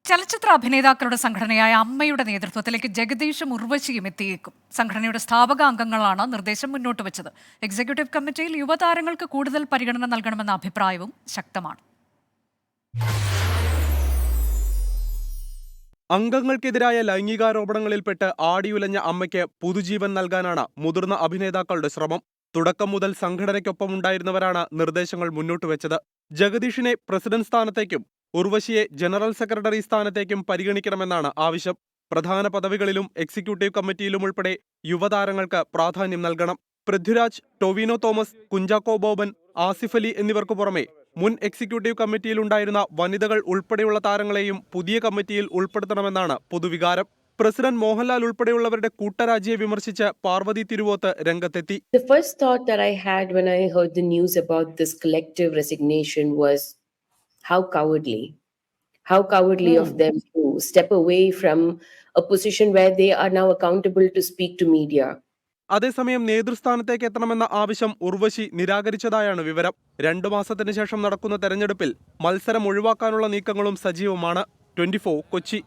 ചലച്ചിത്ര അഭിനേതാക്കളുടെ സംഘടനയായ അമ്മയുടെ നേതൃത്വത്തിലേക്ക് ജഗദീഷും ഉർവശിയും എത്തിയേക്കും. സംഘടനയുടെ സ്ഥാപക അംഗങ്ങളാണ് നിർദ്ദേശം മുന്നോട്ട് വെച്ചത്. എക്സിക്യൂട്ടീവ് കമ്മിറ്റിയിൽ യുവതാരങ്ങൾക്ക് കൂടുതൽ പരിഗണന നൽകണമെന്ന അഭിപ്രായവും ശക്തമാണ്. അംഗങ്ങൾക്കെതിരായ ലൈംഗികാരോപണങ്ങളിൽപ്പെട്ട് ആടിയുലഞ്ഞ അമ്മയ്ക്ക് പുതുജീവൻ നൽകാനാണ് മുതിർന്ന അഭിനേതാക്കളുടെ ശ്രമം. തുടക്കം മുതൽ സംഘടനയ്ക്കൊപ്പമുണ്ടായിരുന്നവരാണ് നിർദ്ദേശങ്ങൾ മുന്നോട്ട് വെച്ചത്. ജഗദീഷിനെ പ്രസിഡന്റ് സ്ഥാനത്തേക്കും ഉർവശിയെ ജനറൽ സെക്രട്ടറി സ്ഥാനത്തേക്കും പരിഗണിക്കണമെന്നാണ് ആവശ്യം. പ്രധാന പദവികളിലും എക്സിക്യൂട്ടീവ് കമ്മിറ്റിയിലും ഉൾപ്പെടെ യുവതാരങ്ങൾക്ക് പ്രാധാന്യം നൽകണം. പൃഥ്വിരാജ്, ടൊവിനോ തോമസ്, കുഞ്ചാക്കോ ബോബൻ, ആസിഫ് അലി എന്നിവർക്കു പുറമെ മുൻ എക്സിക്യൂട്ടീവ് കമ്മിറ്റിയിലുണ്ടായിരുന്ന വനിതകൾ ഉൾപ്പെടെയുള്ള താരങ്ങളെയും പുതിയ കമ്മിറ്റിയിൽ ഉൾപ്പെടുത്തണമെന്നാണ് പൊതുവികാരം. പ്രസിഡന്റ് മോഹൻലാൽ ഉൾപ്പെടെയുള്ളവരുടെ കൂട്ടരാജിയെ വിമർശിച്ച് പാർവതി തിരുവോത്ത് രംഗത്തെത്തി. The first thought that I had when I heard the news about this collective resignation was how cowardly of them to step away from a position where they are now accountable to speak to media. അതേസമയം നേതൃസ്ഥാനത്തേക്ക് എത്തണമെന്ന ആവശ്യം ഉർവശി നിരാകരിച്ചതായാണ് വിവരം. 2 മാസത്തിന് ശേഷം നടക്കുന്ന തെരഞ്ഞെടുപ്പിൽ മത്സരം ഒഴിവാക്കാനുള്ള നീക്കങ്ങളും സജീവമാണ്. 24 കൊച്ചി.